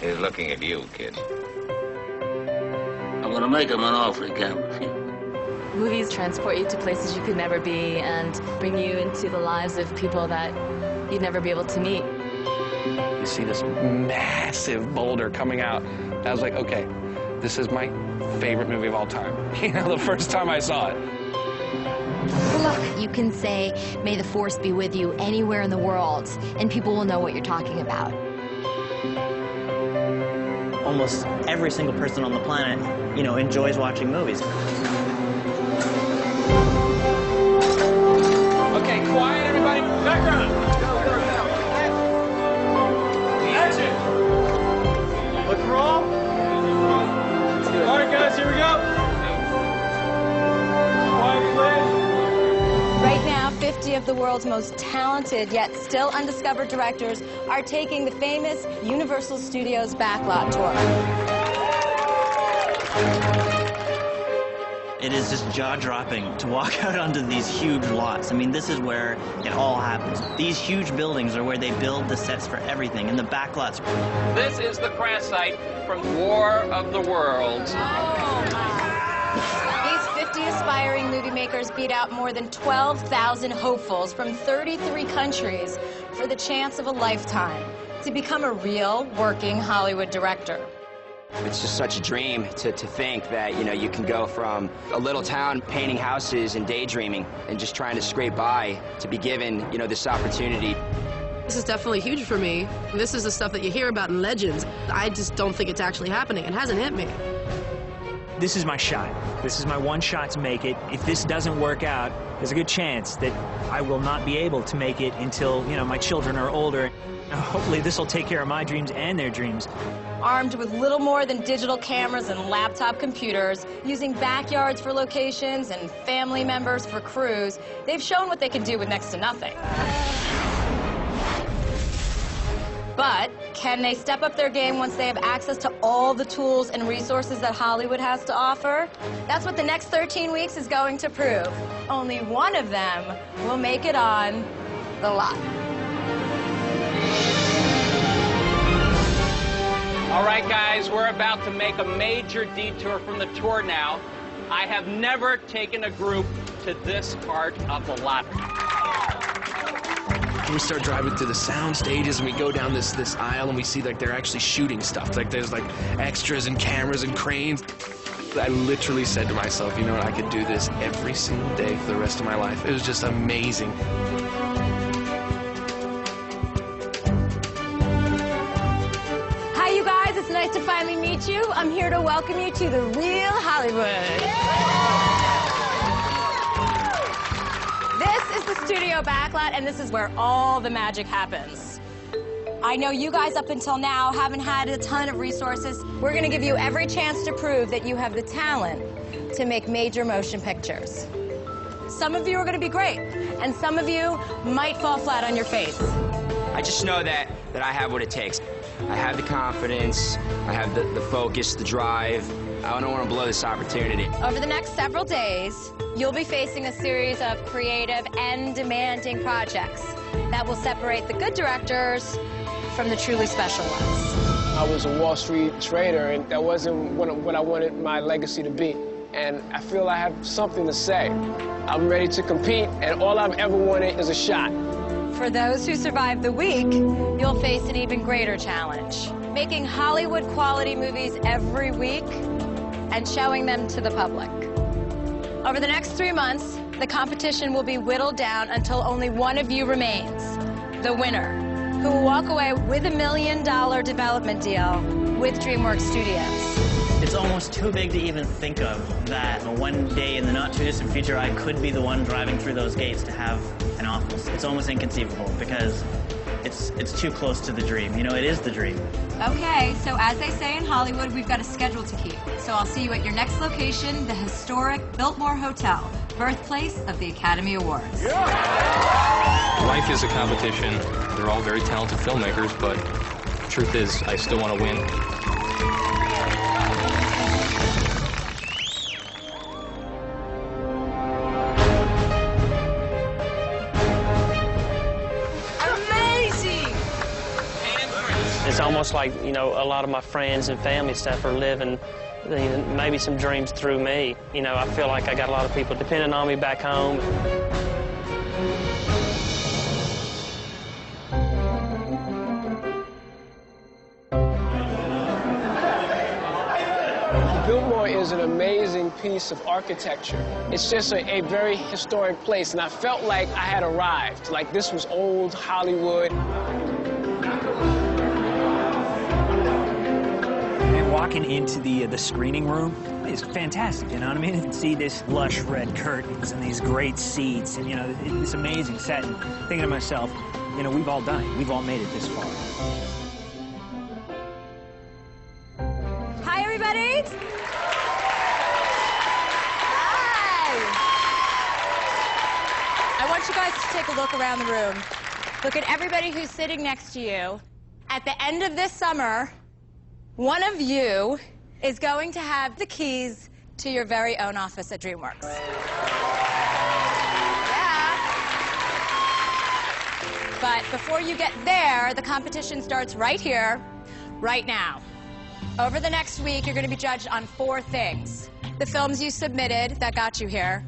He's looking at you, kid. I'm gonna make him an offer he can't refuse. Movies transport you to places you could never be and bring you into the lives of people that you'd never be able to meet. You see this massive boulder coming out. I was like, okay, this is my favorite movie of all time. You know, the first time I saw it. Look, you can say, may the force be with you anywhere in the world, and people will know what you're talking about. Almost every single person on the planet, you know, enjoys watching movies. Okay, quiet, everybody. Background. Action. Look, roll. All right, guys, here we go. Quiet, please. Right now, 50 of the world's most talented yet still undiscovered directors are taking the famous Universal Studios backlot tour. It is just jaw-dropping to walk out onto these huge lots. I mean, this is where it all happens. These huge buildings are where they build the sets for everything, and the backlots. This is the crash site from War of the Worlds. These 50 aspiring movie makers beat out more than 12,000 hopefuls from 33 countries for the chance of a lifetime to become a real, working Hollywood director. It's just such a dream to think that, you know, you can go from a little town painting houses and daydreaming and just trying to scrape by to be given, you know, this opportunity. This is definitely huge for me. This is the stuff that you hear about in legends. I just don't think it's actually happening. It hasn't hit me. This is my shot. This is my one shot to make it. If this doesn't work out, there's a good chance that I will not be able to make it until, you know, my children are older. Hopefully this will take care of my dreams and their dreams. Armed with little more than digital cameras and laptop computers, using backyards for locations and family members for crews, they've shown what they can do with next to nothing. But can they step up their game once they have access to all the tools and resources that Hollywood has to offer? That's what the next 13 weeks is going to prove. Only one of them will make it on the lot. All right, guys, we're about to make a major detour from the tour now. I have never taken a group to this part of the lot. We start driving through the sound stages, and we go down this aisle, and we see like they're actually shooting stuff. Like there's like extras and cameras and cranes. I literally said to myself, you know what, I could do this every single day for the rest of my life. It was just amazing. Hi, you guys. It's nice to finally meet you. I'm here to welcome you to the real Hollywood. This is the studio backlot, and this is where all the magic happens. I know you guys up until now haven't had a ton of resources. We're going to give you every chance to prove that you have the talent to make major motion pictures. Some of you are going to be great, and some of you might fall flat on your face. I just know that I have what it takes. I have the confidence, I have the focus, the drive. I don't want to blow this opportunity. Over the next several days, you'll be facing a series of creative and demanding projects that will separate the good directors from the truly special ones. I was a Wall Street trader, and that wasn't what I wanted my legacy to be. And I feel I have something to say. I'm ready to compete, and all I've ever wanted is a shot. For those who survive the week, you'll face an even greater challenge. Making Hollywood-quality movies every week and showing them to the public. Over the next 3 months, the competition will be whittled down until only one of you remains, the winner, who will walk away with $1 million development deal with DreamWorks Studios. It's almost too big to even think of that one day in the not-too-distant future I could be the one driving through those gates to have an office. It's almost inconceivable because it's too close to the dream. You know, it is the dream. Okay, so as they say in Hollywood, we've got a schedule to keep. So I'll see you at your next location, the historic Biltmore Hotel, birthplace of the Academy Awards. Yeah. Life is a competition. They're all very talented filmmakers, but the truth is, I still want to win. It's It's almost like, you know, a lot of my friends and family stuff are living maybe some dreams through me. You know, I feel like I got a lot of people depending on me back home. Biltmore is an amazing piece of architecture. It's just a very historic place, and I felt like I had arrived, like this was old Hollywood. And walking into the screening room is fantastic, you know what I mean? You can see this lush red curtains and these great seats, and, you know, this amazing set, and thinking to myself, you know, we've all done it. We've all made it this far. Hi, everybody. I want you guys to take a look around the room. Look at everybody who's sitting next to you. At the end of this summer, one of you is going to have the keys to your very own office at DreamWorks. Yeah. But before you get there, the competition starts right here, right now. Over the next week, you're going to be judged on 4 things. The films you submitted that got you here,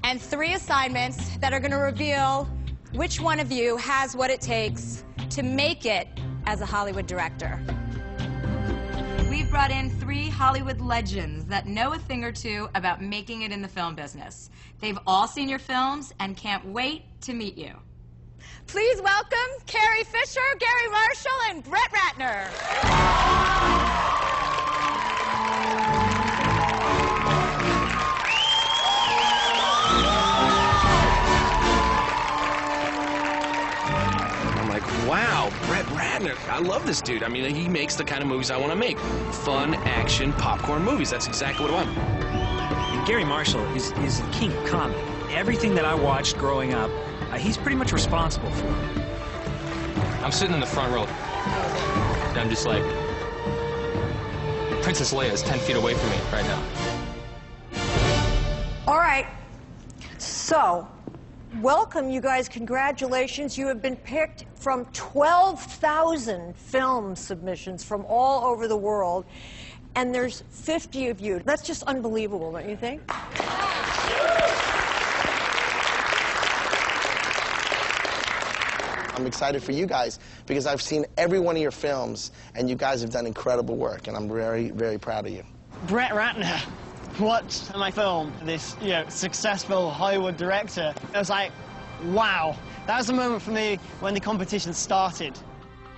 and 3 assignments that are going to reveal which one of you has what it takes to make it as a Hollywood director. We've brought in 3 Hollywood legends that know a thing or two about making it in the film business. They've all seen your films and can't wait to meet you. Please welcome Carrie Fisher, Gary Marshall, and Brett Ratner. Wow, Brett Ratner. I love this dude. I mean, he makes the kind of movies I want to make. Fun, action, popcorn movies. That's exactly what I want. And Gary Marshall is the king of comedy. Everything that I watched growing up, he's pretty much responsible for it. I'm sitting in the front row, and I'm just like, Princess Leia is 10 feet away from me right now. All right, so welcome, you guys. Congratulations. You have been picked from 12,000 film submissions from all over the world, and there's 50 of you. That's just unbelievable, don't you think? I'm excited for you guys because I've seen every one of your films, and you guys have done incredible work, and I'm very, very proud of you. Brett Ratner watched my film, this, you know, successful Hollywood director. I was like, wow. That was the moment for me when the competition started.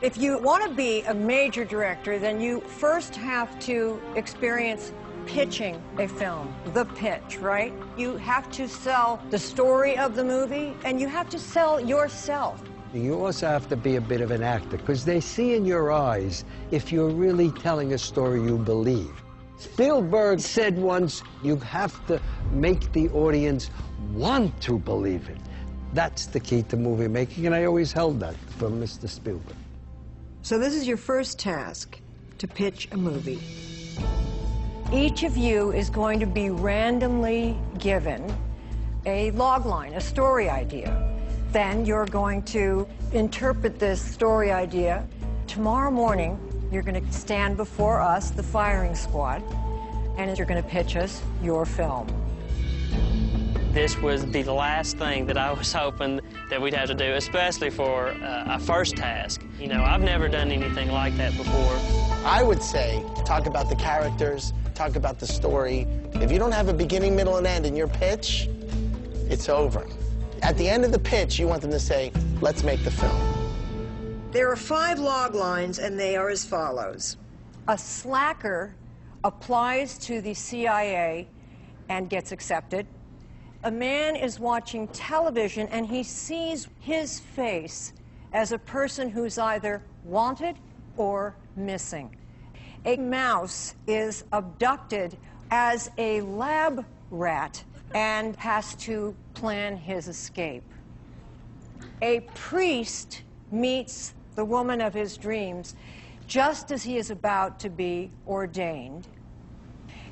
If you want to be a major director, then you first have to experience pitching a film, the pitch, right? You have to sell the story of the movie, and you have to sell yourself. You also have to be a bit of an actor, because they see in your eyes if you're really telling a story you believe. Spielberg said once, you have to make the audience want to believe it. That's the key to movie making, and I always held that from Mr. Spielberg. So this is your first task, to pitch a movie. Each of you is going to be randomly given a logline, a story idea. Then you're going to interpret this story idea. Tomorrow morning, you're going to stand before us, the firing squad, and you're going to pitch us your film. This was the last thing that I was hoping that we'd have to do, especially for a first task. You know, I've never done anything like that before. I would say, talk about the characters, talk about the story. If you don't have a beginning, middle, and end in your pitch, it's over. At the end of the pitch, you want them to say, let's make the film. There are 5 log lines, and they are as follows. A slacker applies to the CIA and gets accepted. A man is watching television, and he sees his face as a person who's either wanted or missing. A mouse is abducted as a lab rat and has to plan his escape. A priest meets the woman of his dreams just as he is about to be ordained.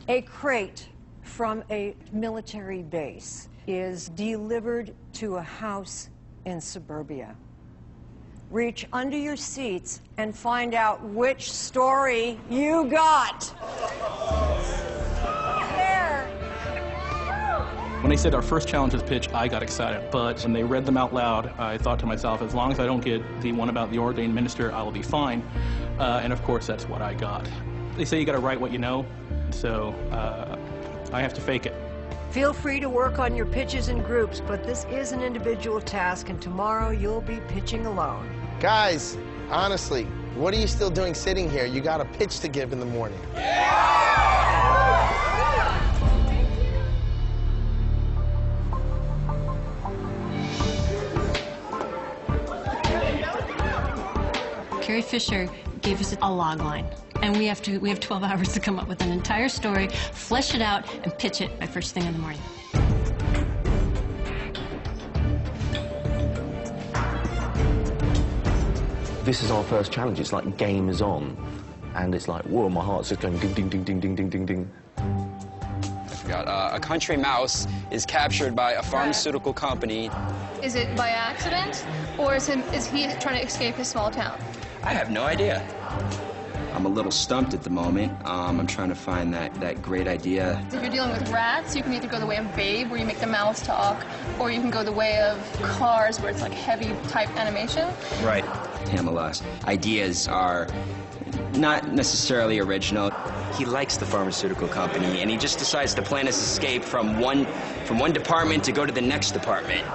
A crate from a military base is delivered to a house in suburbia. reach under your seats and find out which story you got. There. When they said our first challenge was pitch, I got excited. But when they read them out loud, I thought to myself, as long as I don't get the one about the ordained minister, I will be fine. And of course, that's what I got. They say you got to write what you know, so I have to fake it. Feel free to work on your pitches in groups, but this is an individual task, and tomorrow you'll be pitching alone. Guys, honestly, what are you still doing sitting here? You got a pitch to give in the morning. Carrie Fisher gave us a log line, and we have 12 hours to come up with an entire story, flesh it out, and pitch it by first thing in the morning. This is our first challenge. It's like game is on, and it's like, whoa, my heart's just going ding, ding, ding, ding, ding, ding, ding, ding. I forgot. A country mouse is captured by a pharmaceutical company. Is it by accident, or is he trying to escape his small town? I have no idea. I'm a little stumped at the moment. I'm trying to find that great idea. If you're dealing with rats, you can either go the way of Babe, where you make the mouse talk, or you can go the way of Cars, where it's like heavy type animation. Right. Pamela's ideas are not necessarily original. He likes the pharmaceutical company, and he just decides to plan his escape from one department to go to the next department.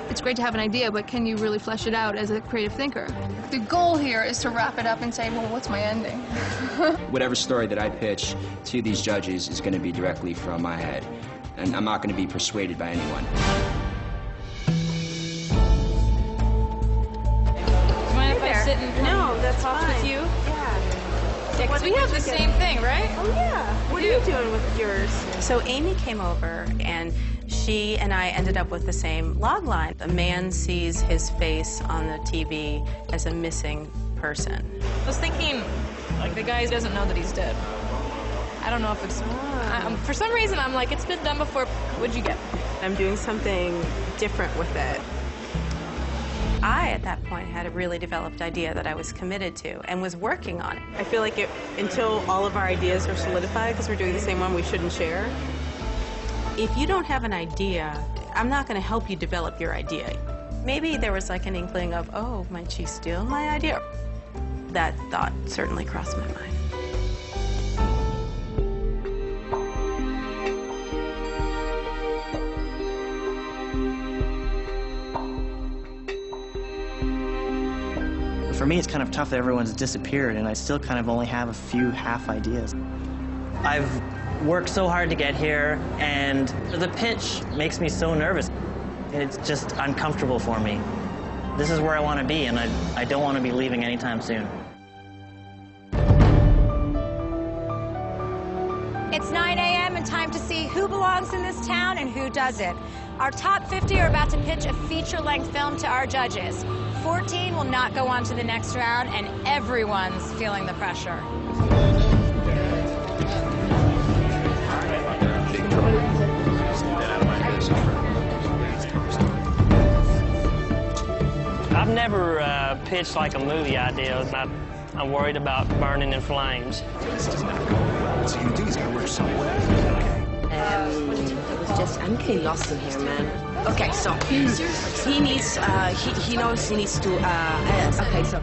It's great to have an idea, but can you really flesh it out as a creative thinker? The goal here is to wrap it up and say, well, what's my ending? Whatever story that I pitch to these judges is going to be directly from my head, and I'm not going to be persuaded by anyone. Mind if I sit and talk with you? Yeah, because we have the same thing, right? Oh, yeah. What are you doing with yours? So Amy came over, and she and I ended up with the same log line. A man sees his face on the TV as a missing person. I was thinking, like, the guy doesn't know that he's dead. I don't know if it's... for some reason, I'm like, it's been done before. What'd you get? I'm doing something different with it. I, at that point, had a really developed idea that I was committed to and was working on it. I feel like until all of our ideas are solidified, because we're doing the same one, we shouldn't share. If you don't have an idea, I'm not going to help you develop your idea. Maybe there was like an inkling of, oh, might she steal my idea? That thought certainly crossed my mind. For me, it's kind of tough that everyone's disappeared, and I still kind of only have a few half ideas. I've worked so hard to get here, and the pitch makes me so nervous. It's just uncomfortable for me. This is where I want to be, and I don't want to be leaving anytime soon. It's 9 a.m. and time to see who belongs in this town and who doesn't. Our top 50 are about to pitch a feature-length film to our judges. 14 will not go on to the next round, and everyone's feeling the pressure. I've never pitched like a movie idea. I'm worried about burning in flames. This does not go well. So you do, he's got to work somewhere. It was just, I'm getting lost in here, man. Okay, so he needs, he knows he needs to, okay, so.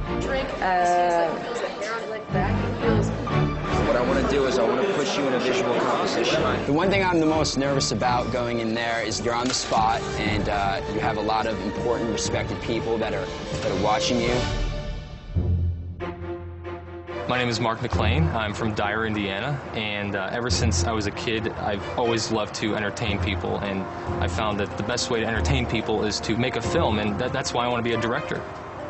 What I want to do is I want to push you in a visual composition. The one thing I'm the most nervous about going in there is you're on the spot, and you have a lot of important, respected people that are watching you. My name is Mark McLean. I'm from Dyer, Indiana, and ever since I was a kid, I've always loved to entertain people, and I found that the best way to entertain people is to make a film, and that's why I want to be a director.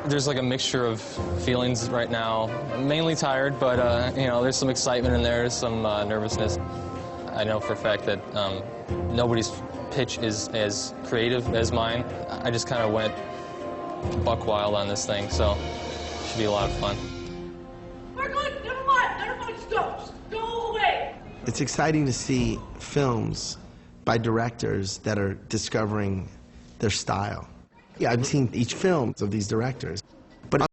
There's like a mixture of feelings right now. I'm mainly tired, but you know, there's some excitement in there, some nervousness. I know for a fact that nobody's pitch is as creative as mine. I just kind of went buck wild on this thing, so it should be a lot of fun. It's exciting to see films by directors that are discovering their style. Yeah, I've seen each film of these directors. But